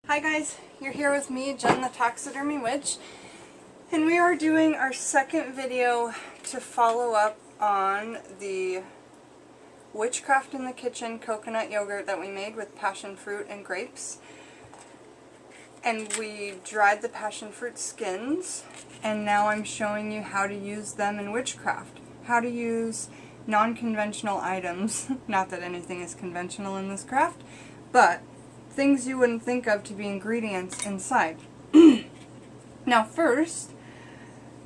Hi guys, you're here with me, Jen the Taxidermy Witch, and we are doing our second video to follow up on the Witchcraft in the Kitchen coconut yogurt that we made with passion fruit and grapes. And we dried the passion fruit skins, and now I'm showing you how to use them in witchcraft. How to use non-conventional items, not that anything is conventional in this craft, but things you wouldn't think of to be ingredients inside. Now first,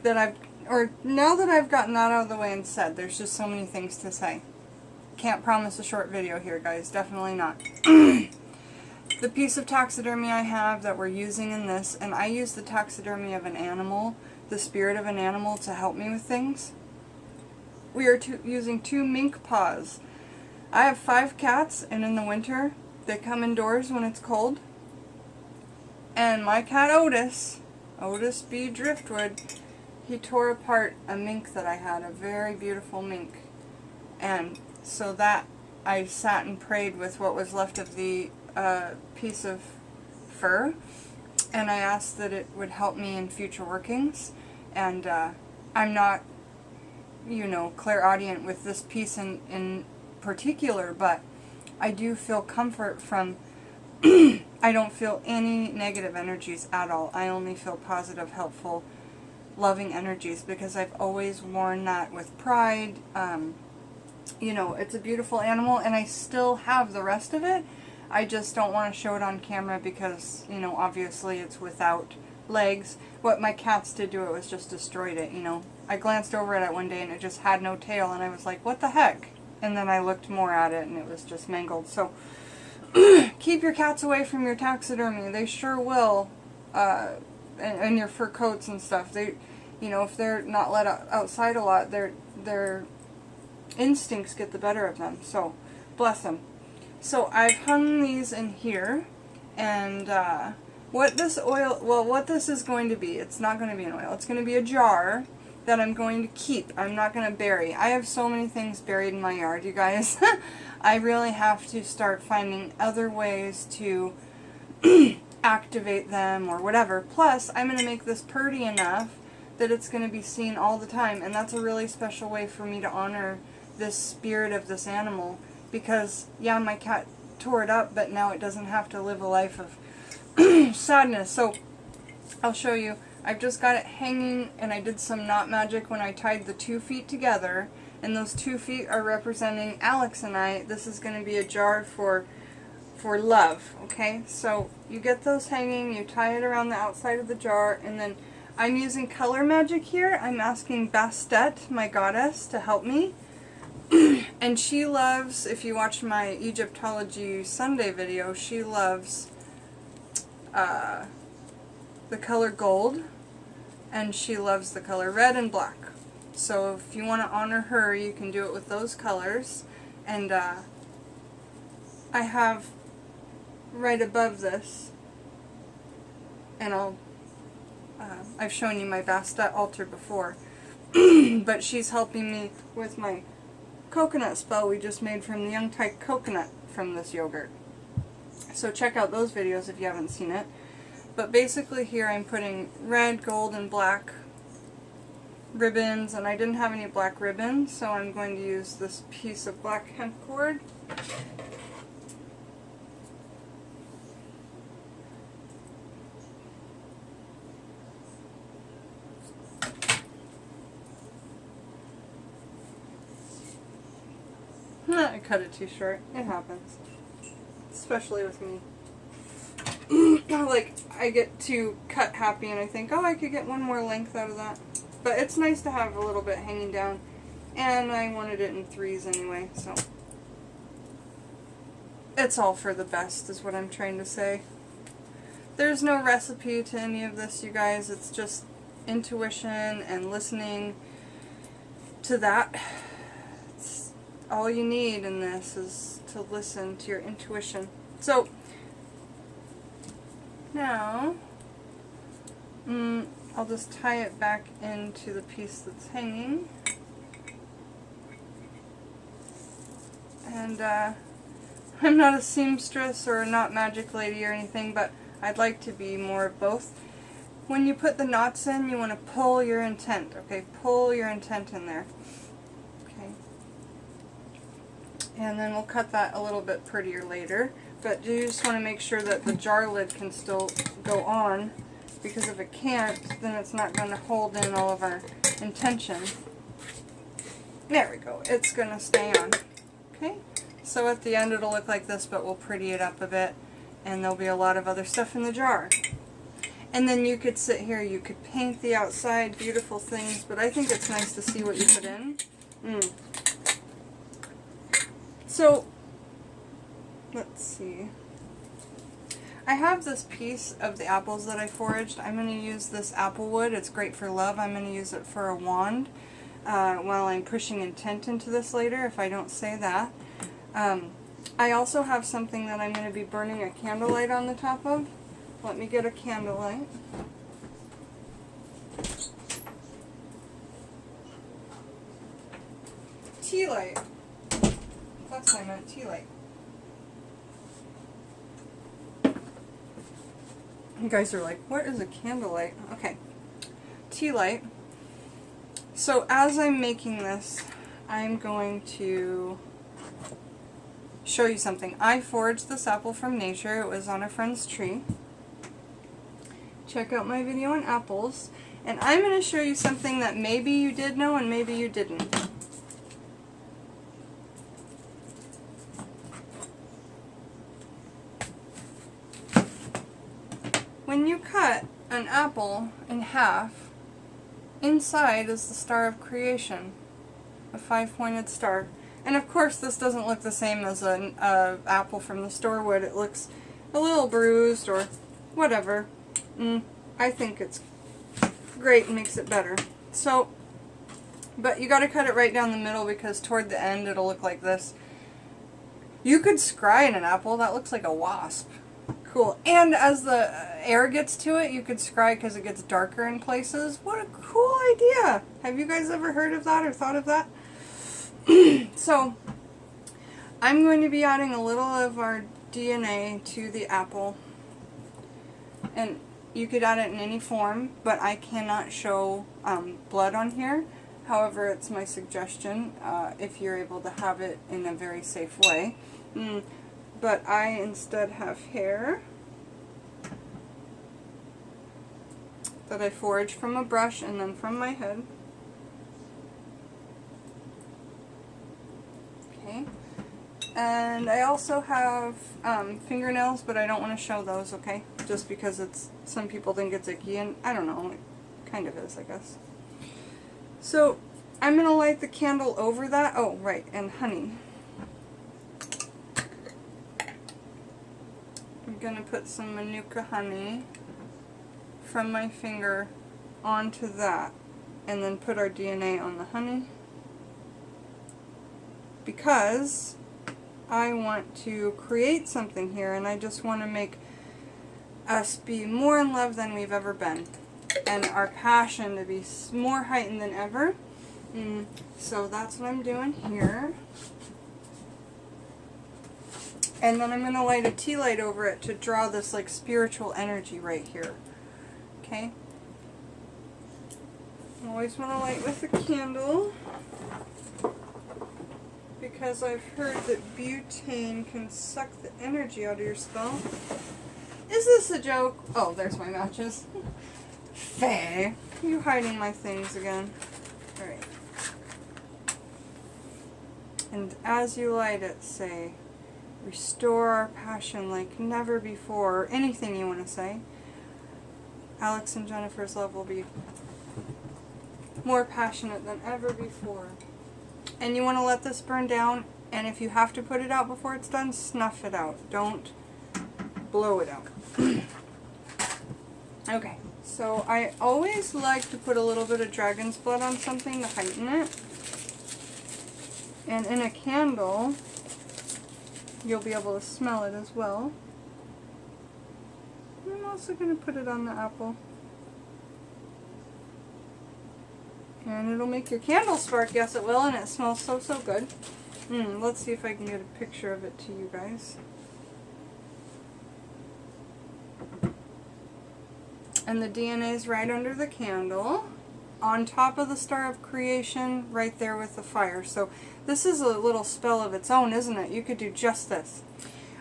now that I've gotten that out of the way and said, there's just so many things to say. Can't promise a short video here, guys, definitely not. The piece of taxidermy I have that we're using in this, and I use the taxidermy of an animal, the spirit of an animal, to help me with things. We are using 2 mink paws. I have 5 cats, and in the winter, they come indoors when it's cold, and my cat Otis B. Driftwood, he tore apart a mink that I had, a very beautiful mink, and so that I sat and prayed with what was left of the piece of fur, and I asked that it would help me in future workings. And I'm not, you know, clairaudient with this piece in particular, but I do feel comfort from, I don't feel any negative energies at all. I only feel positive, helpful, loving energies, because I've always worn that with pride. You know, it's a beautiful animal, and I still have the rest of it. I just don't want to show it on camera because, you know, obviously it's without legs. What my cats did to it was just destroyed it, you know. I glanced over at it one day and it just had no tail, and I was like, what the heck? And then I looked more at it and it was just mangled. So keep your cats away from your taxidermy. They sure will. And your fur coats and stuff. They, you know, if they're not let outside a lot, their instincts get the better of them. So bless them. So I've hung these in here, and what this is going to be, it's not going to be an oil. It's going to be a jar that I'm going to keep. I'm not going to bury. I have so many things buried in my yard, you guys. I really have to start finding other ways to activate them or whatever. Plus, I'm going to make this pretty enough that it's going to be seen all the time, and that's a really special way for me to honor this spirit of this animal, because, yeah, my cat tore it up, but now it doesn't have to live a life of sadness. So, I'll show you. I've just got it hanging, and I did some knot magic when I tied the 2 feet together, and those 2 feet are representing Alex and I. This is going to be a jar for love, okay? So you get those hanging, you tie it around the outside of the jar, and then I'm using color magic here. I'm asking Bastet, my goddess, to help me. And she loves, if you watch my Egyptology Sunday video, she loves the color gold, and she loves the color red and black. So if you want to honor her, you can do it with those colors. And I have right above this, and I've shown you my Bastet altar before, but she's helping me with my coconut spell we just made from the young type coconut from this yogurt. So check out those videos if you haven't seen it. But basically here I'm putting red, gold, and black ribbons, and I didn't have any black ribbon, so I'm going to use this piece of black hemp cord. I cut it too short. It happens. Especially with me. Like, I get too cut happy and I think, oh, I could get one more length out of that. But it's nice to have a little bit hanging down. And I wanted it in 3s anyway, so. It's all for the best is what I'm trying to say. There's no recipe to any of this, you guys. It's just intuition and listening to that. It's all you need in this is to listen to your intuition. So, now, I'll just tie it back into the piece that's hanging. And I'm not a seamstress or a knot magic lady or anything, but I'd like to be more of both. When you put the knots in, you want to pull your intent, okay? Pull your intent in there. Okay. And then we'll cut that a little bit prettier later. But you just want to make sure that the jar lid can still go on, because if it can't, then it's not going to hold in all of our intention. There we go. It's going to stay on. Okay? So at the end it'll look like this, but we'll pretty it up a bit, and there'll be a lot of other stuff in the jar. And then you could sit here, you could paint the outside, beautiful things, but I think it's nice to see what you put in. So, let's see. I have this piece of the apples that I foraged. I'm going to use this apple wood. It's great for love. I'm going to use it for a wand while I'm pushing intent into this later, if I don't say that. I also have something that I'm going to be burning a candlelight on the top of. Let me get a candlelight. Tea light. That's what I meant, tea light. You guys are like, what is a candlelight? Okay. Tea light. So as I'm making this, I'm going to show you something. I foraged this apple from nature. It was on a friend's tree. Check out my video on apples. And I'm going to show you something that maybe you did know and maybe you didn't. When you cut an apple in half, inside is the star of creation, a 5-pointed star. And of course this doesn't look the same as an apple from the store would. It looks a little bruised or whatever. I think it's great and makes it better. So, but you got to cut it right down the middle, because toward the end it'll look like this. You could scry in an apple. That looks like a wasp. Cool. And as the air gets to it, you could scry because it gets darker in places. What a cool idea! Have you guys ever heard of that or thought of that? So, I'm going to be adding a little of our DNA to the apple. And you could add it in any form, but I cannot show blood on here. However, it's my suggestion if you're able to have it in a very safe way. But I instead have hair that I foraged from a brush and then from my head. Okay. And I also have fingernails, but I don't want to show those, okay? Just because it's, some people think it's icky, and I don't know, it kind of is, I guess. So, I'm going to light the candle over that. Oh, right, and honey. I'm going to put some Manuka honey from my finger onto that, and then put our DNA on the honey. Because I want to create something here, and I just want to make us be more in love than we've ever been, and our passion to be more heightened than ever. So that's what I'm doing here. And then I'm going to light a tea light over it to draw this like spiritual energy right here. Okay? Always want to light with a candle, because I've heard that butane can suck the energy out of your spell. Is this a joke? Oh, there's my matches. Faye, you hiding my things again. Alright. And as you light it, say, restore our passion like never before, or anything you want to say. Alex and Jennifer's love will be more passionate than ever before. And you want to let this burn down, and if you have to put it out before it's done, snuff it out. Don't blow it out. Okay, so I always like to put a little bit of dragon's blood on something to heighten it. And in a candle, you'll be able to smell it as well. I'm also going to put it on the apple. And it'll make your candle spark, yes it will, and it smells so, so good. Let's see if I can get a picture of it to you guys. And the DNA is right under the candle, on top of the Star of Creation, right there with the fire. So this is a little spell of its own, isn't it? You could do just this.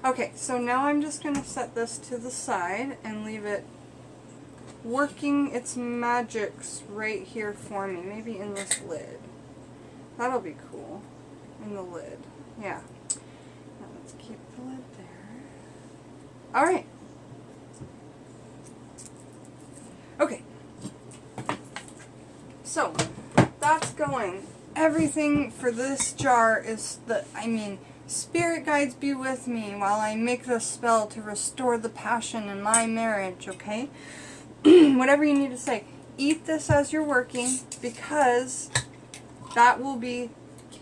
Okay, so now I'm just going to set this to the side and leave it working its magics right here for me. Maybe in this lid. That'll be cool. In the lid. Yeah. Now let's keep the lid there. Alright. Okay. So, that's going. Everything for this jar is Spirit guides be with me while I make this spell to restore the passion in my marriage, okay? Whatever you need to say. Eat this as you're working, because that will be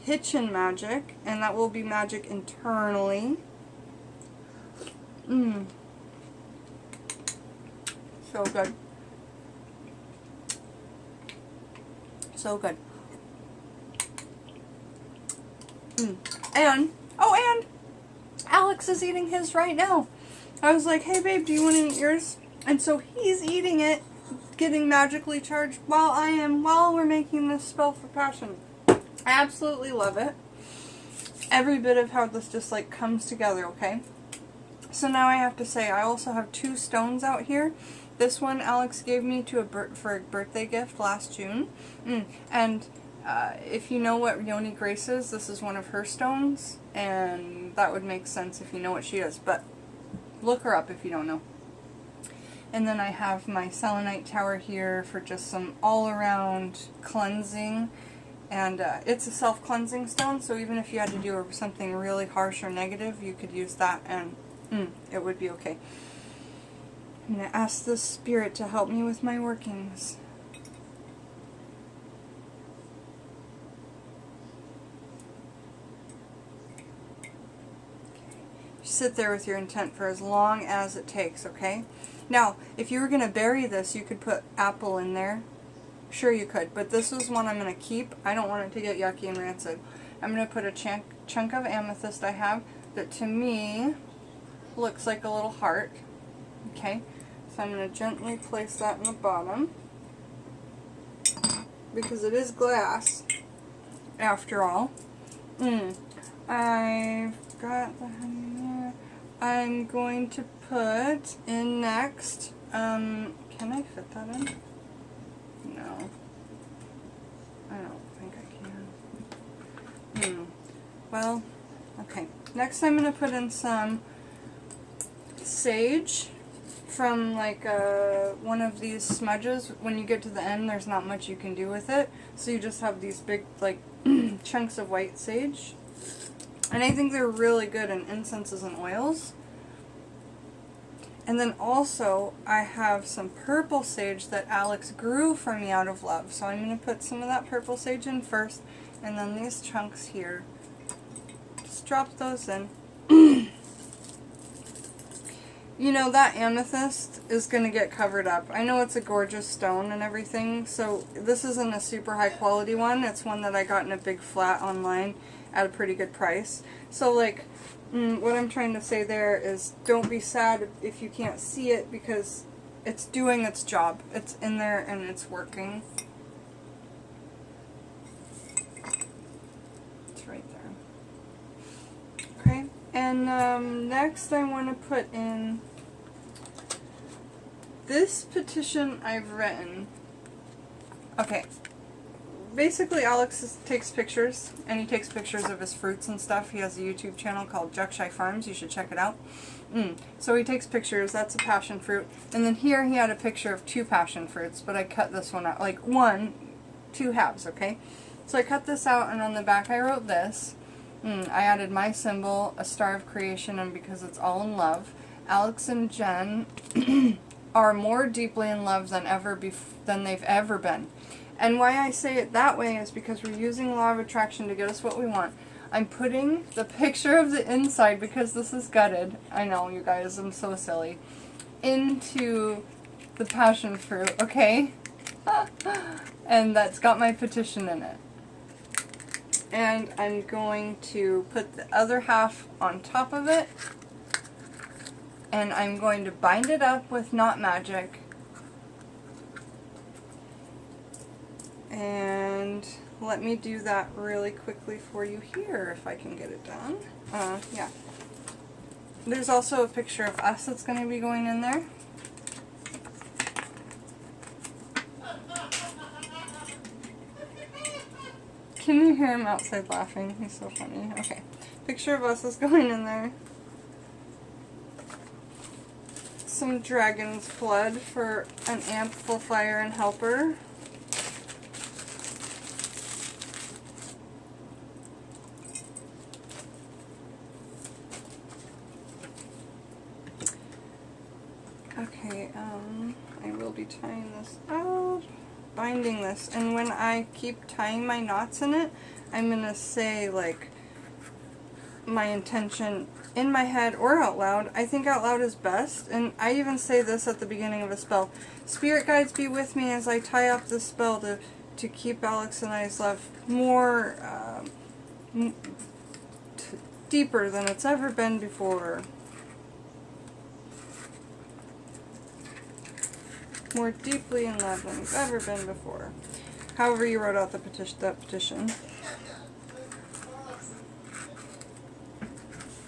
kitchen magic, and that will be magic internally. So good. So good. And Alex is eating his right now. I was like, hey babe, do you want to eat yours? And so he's eating it, getting magically charged while we're making this spell for passion. I absolutely love it. Every bit of how this just like comes together, okay? So now I have to say, I also have 2 stones out here. This one Alex gave me for a birthday gift last June. And if you know what Yoni Grace is, this is one of her stones. And that would make sense if you know what she is. But look her up if you don't know. And then I have my selenite tower here for just some all-around cleansing. And it's a self-cleansing stone, so even if you had to do something really harsh or negative, you could use that and it would be okay. I'm going to ask the spirit to help me with my workings. Sit there with your intent for as long as it takes, okay? Now, if you were going to bury this, you could put apple in there. Sure you could, but this is one I'm going to keep. I don't want it to get yucky and rancid. I'm going to put a chunk of amethyst I have that to me looks like a little heart. Okay, so I'm going to gently place that in the bottom because it is glass after all. I've got the honey there. I'm going to put in next, can I fit that in? No, I don't think I can. Well, okay. Next I'm going to put in some sage from like one of these smudges. When you get to the end, there's not much you can do with it. So you just have these big like chunks of white sage. And I think they're really good in incenses and oils. And then also, I have some purple sage that Alex grew for me out of love. So I'm going to put some of that purple sage in first, and then these chunks here. Just drop those in. You know, that amethyst is going to get covered up. I know it's a gorgeous stone and everything, so this isn't a super high quality one. It's one that I got in a big flat online at a pretty good price. So like, what I'm trying to say there is don't be sad if you can't see it, because it's doing its job. It's in there and it's working. It's right there. Okay, and next I want to put in this petition I've written. Okay. Basically, Alex takes pictures, and he takes pictures of his fruits and stuff. He has a YouTube channel called Juckshire Farms. You should check it out. So he takes pictures. That's a passion fruit. And then here he had a picture of 2 passion fruits, but I cut this one out. Like 2 halves, okay? So I cut this out, and on the back I wrote this. I added my symbol, a star of creation, and because it's all in love. Alex and Jen are more deeply in love than they've ever been. And why I say it that way is because we're using law of attraction to get us what we want. I'm putting the picture of the inside, because this is gutted, I know you guys, I'm so silly, into the passion fruit, okay? And that's got my petition in it. And I'm going to put the other half on top of it, and I'm going to bind it up with knot magic And let me do that really quickly for you here, if I can get it done. Yeah. There's also a picture of us that's going to be going in there. Can you hear him outside laughing? He's so funny. Okay. Picture of us is going in there. Some dragon's blood for an amplifier and helper. Okay, I will be tying this out, binding this, and when I keep tying my knots in it, I'm gonna say, like, my intention in my head or out loud. I think out loud is best, and I even say this at the beginning of a spell. Spirit guides be with me as I tie up this spell to keep Alex and I's love more, deeper than it's ever been before. More deeply in love than we've ever been before. However you wrote out that petition.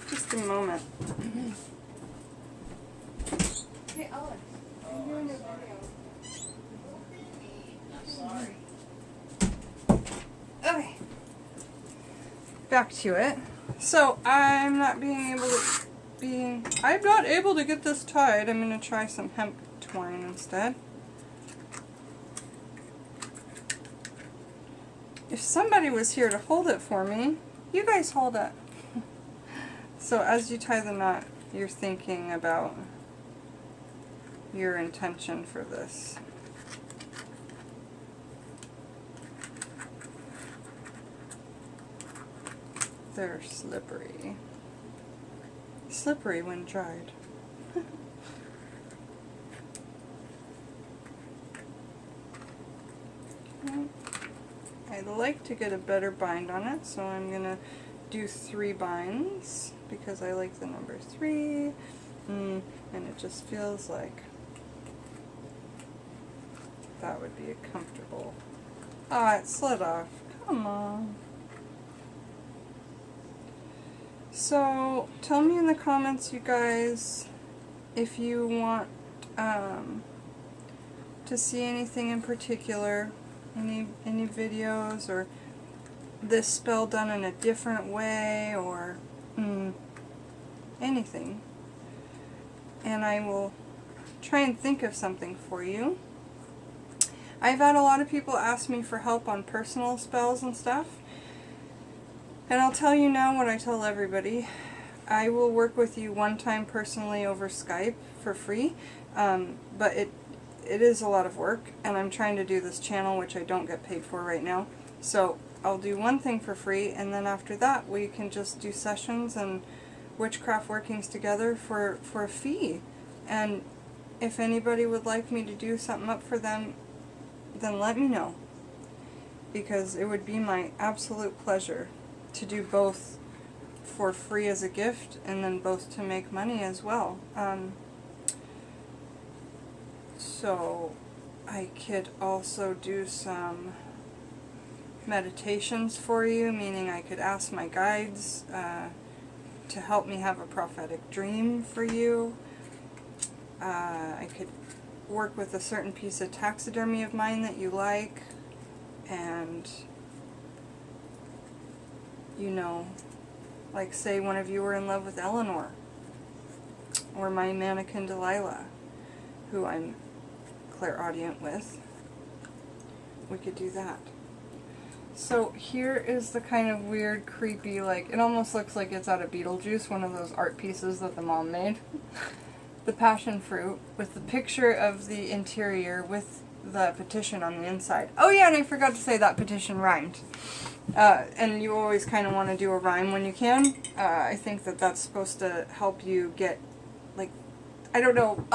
Just a moment. Hey Alex, I'm doing a video. Sorry. Okay. Back to it. So I'm not able to get this tied. I'm gonna try some hemp twine instead. If somebody was here to hold it for me, you guys hold it. So as you tie the knot, you're thinking about your intention for this. They're slippery. Slippery when dried. I'd like to get a better bind on it, so I'm going to do 3 binds because I like the number 3, and it just feels like that would be comfortable. Ah, it slid off. Come on. So, tell me in the comments, you guys, if you want to see anything in particular. Any videos, or this spell done in a different way, or anything. And I will try and think of something for you. I've had a lot of people ask me for help on personal spells and stuff. And I'll tell you now what I tell everybody. I will work with you one time personally over Skype for free, but it is a lot of work, and I'm trying to do this channel, which I don't get paid for right now. So I'll do one thing for free, and then after that we can just do sessions and witchcraft workings together for a fee. And if anybody would like me to do something up for them, then let me know, because it would be my absolute pleasure to do both for free as a gift, and then both to make money as well. So I could also do some meditations for you, meaning I could ask my guides to help me have a prophetic dream for you. I could work with a certain piece of taxidermy of mine that you like, and, you know, like say one of you were in love with Eleanor, or my mannequin Delilah, who I'm clairaudient with. We could do that. So here is the kind of weird, creepy, like, it almost looks like it's out of Beetlejuice, one of those art pieces that the mom made. The passion fruit with the picture of the interior with the petition on the inside. Oh yeah, and I forgot to say that petition rhymed. And you always kind of want to do a rhyme when you can. I think that that's supposed to help you get, like, I don't know,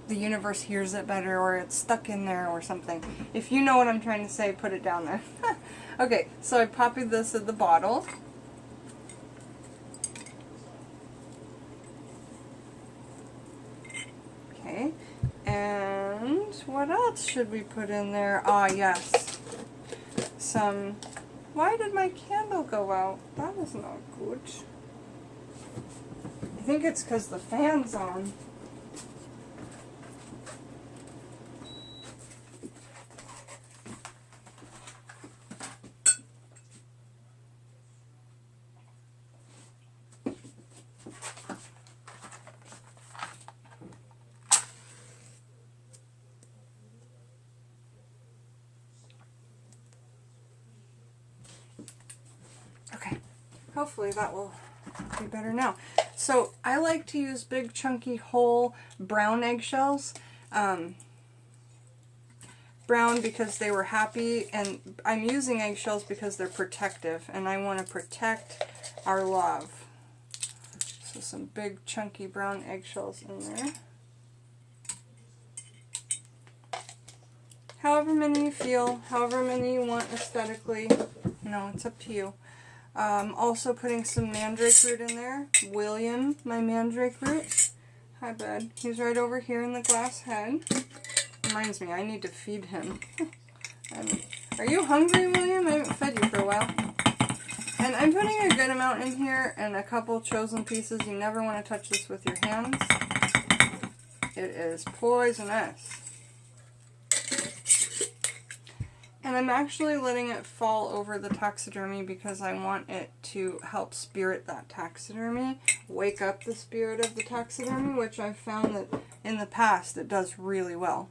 the universe hears it better, or it's stuck in there or something. If you know what I'm trying to say, put it down there. Okay, so I copied this in the bottle. Okay, and what else should we put in there? Ah, yes. some... Why did my candle go out? That is not good. I think it's because the fan's on. Okay, hopefully that will be better now. So I like to use big chunky whole brown eggshells. Brown because they were happy, and I'm using eggshells because they're protective, and I want to protect our love. So some big chunky brown eggshells in there. However many you feel, however many you want aesthetically, you know, it's up to you. Also putting some mandrake root in there. William, my mandrake root. Hi, bud. He's right over here in the glass head. Reminds me, I need to feed him. Are you hungry, William? I haven't fed you for a while. And I'm putting a good amount in here and a couple chosen pieces. You never want to touch this with your hands. It is poisonous. And I'm actually letting it fall over the taxidermy because I want it to help spirit that taxidermy, wake up the spirit of the taxidermy, which I've found that in the past it does really well.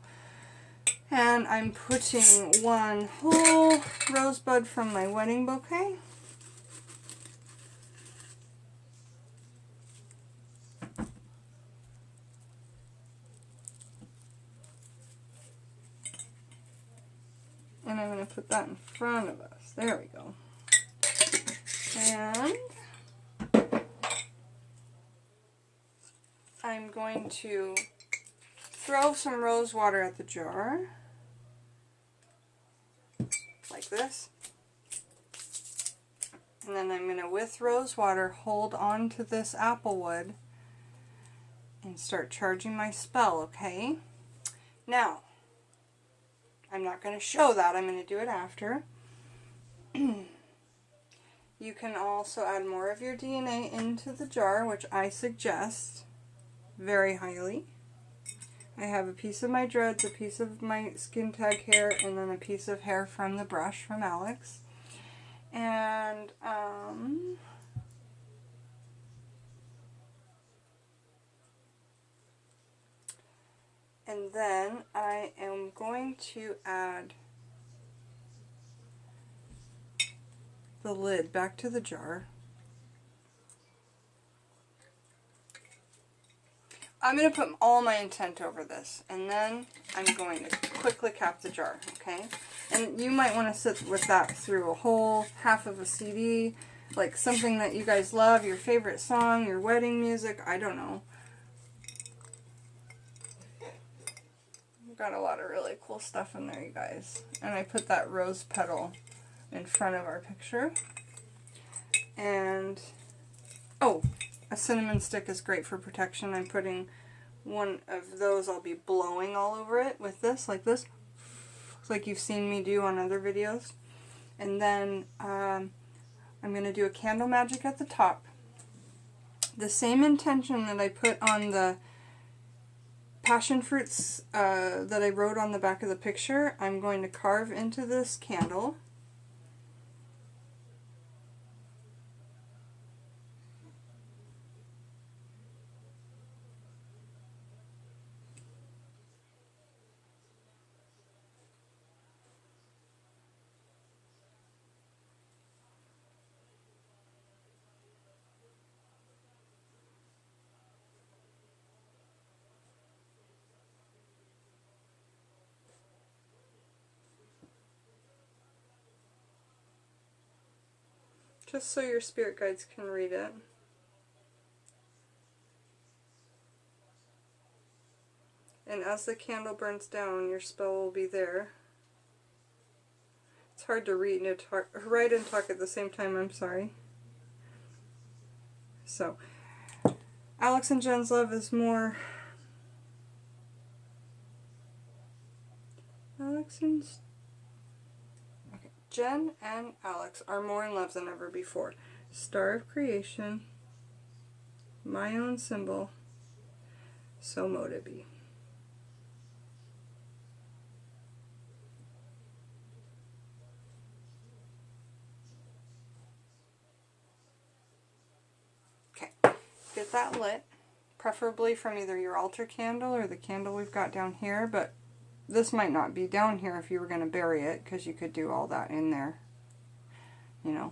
And I'm putting one whole rosebud from my wedding bouquet. And I'm going to put that in front of us. There we go. And I'm going to throw some rose water at the jar. Like this. And then I'm going to, with rose water, hold on to this apple wood and start charging my spell, okay? Now, I'm not going to show that. I'm going to do it after. You can also add more of your DNA into the jar, which I suggest very highly. I have a piece of my dreads, a piece of my skin tag hair, and then a piece of hair from the brush from Alex. And, then I am going to add the lid back to the jar. I'm going to put all my intent over this, and then I'm going to quickly cap the jar, okay? And you might want to sit with that through a whole half of a CD, like something that you guys love, your favorite song, your wedding music, I don't know. Got a lot of really cool stuff in there, you guys. And I put that rose petal in front of our picture. And, oh, a cinnamon stick is great for protection. I'm putting one of those, I'll be blowing all over it with this, like this. Like you've seen me do on other videos. And then I'm going to do a candle magic at the top. The same intention that I put on the passion fruits that I wrote on the back of the picture, I'm going to carve into this candle. Just so your spirit guides can read it. And as the candle burns down, your spell will be there. It's hard to read and write and talk at the same time, I'm sorry. So, Alex and Jen's love is more... Jen and Alex are more in love than ever before. Star of Creation, my own symbol, so mote it be. Okay, get that lit, preferably from either your altar candle or the candle we've got down here, but this might not be down here if you were going to bury it, because you could do all that in there, you know.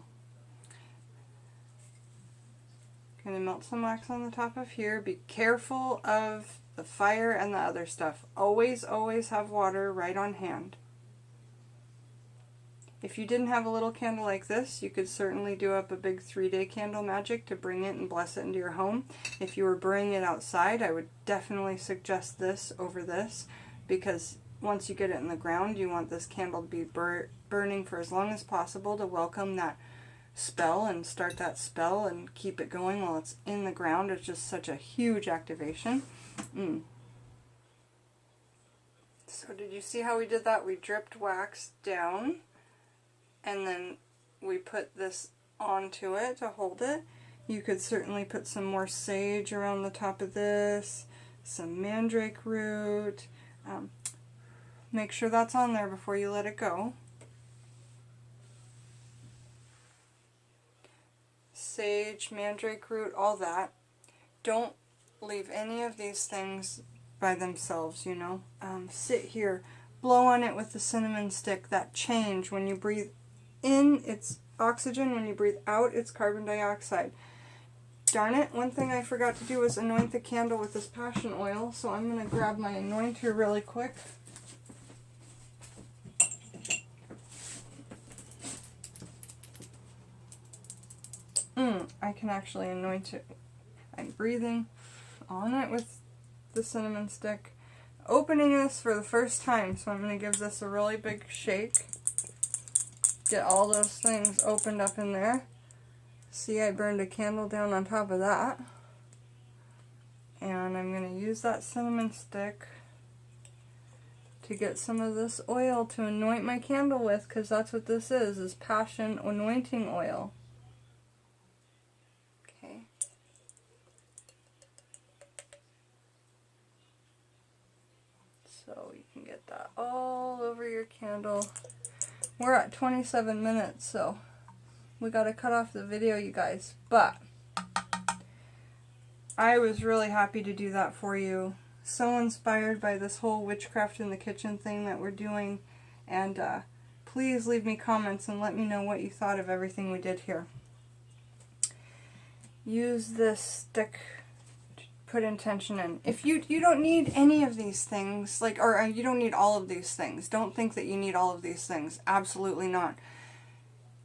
Gonna melt some wax on the top of here. Be careful of the fire and the other stuff. Always, always have water right on hand. If you didn't have a little candle like this, you could certainly do up a big 3-day candle magic to bring it and bless it into your home. If you were burning it outside, I would definitely suggest this over this, because once you get it in the ground, you want this candle to be burning for as long as possible to welcome that spell and start that spell and keep it going while it's in the ground. It's just such a huge activation. So did you see how we did that? We dripped wax down and then we put this onto it to hold it. You could certainly put some more sage around the top of this, some mandrake root. Make sure that's on there before you let it go. Sage, mandrake root, all that. Don't leave any of these things by themselves, you know. Sit here, blow on it with the cinnamon stick. That change, when you breathe in, it's oxygen. When you breathe out, it's carbon dioxide. Darn it, one thing I forgot to do was anoint the candle with this passion oil, so I'm going to grab my anointer really quick. I can actually anoint it. I'm breathing on it with the cinnamon stick. Opening this for the first time, so I'm going to give this a really big shake. Get all those things opened up in there. See, I burned a candle down on top of that. And I'm going to use that cinnamon stick to get some of this oil to anoint my candle with, because that's what this is passion anointing oil. So you can get that all over your candle. We're at 27 minutes, so we got to cut off the video, you guys. But I was really happy to do that for you. So inspired by this whole witchcraft in the kitchen thing that we're doing. And please leave me comments and let me know what you thought of everything we did here. Use this stick, put intention in. If you don't need any of these things, like, or you don't need all of these things. Don't think that you need all of these things. Absolutely not.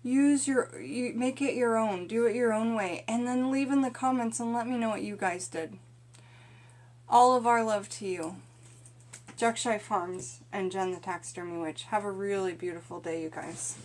Make it your own. Do it your own way. And then leave in the comments and let me know what you guys did. All of our love to you. Jackshire Farms and Jen the Taxidermy Witch. Have a really beautiful day, you guys.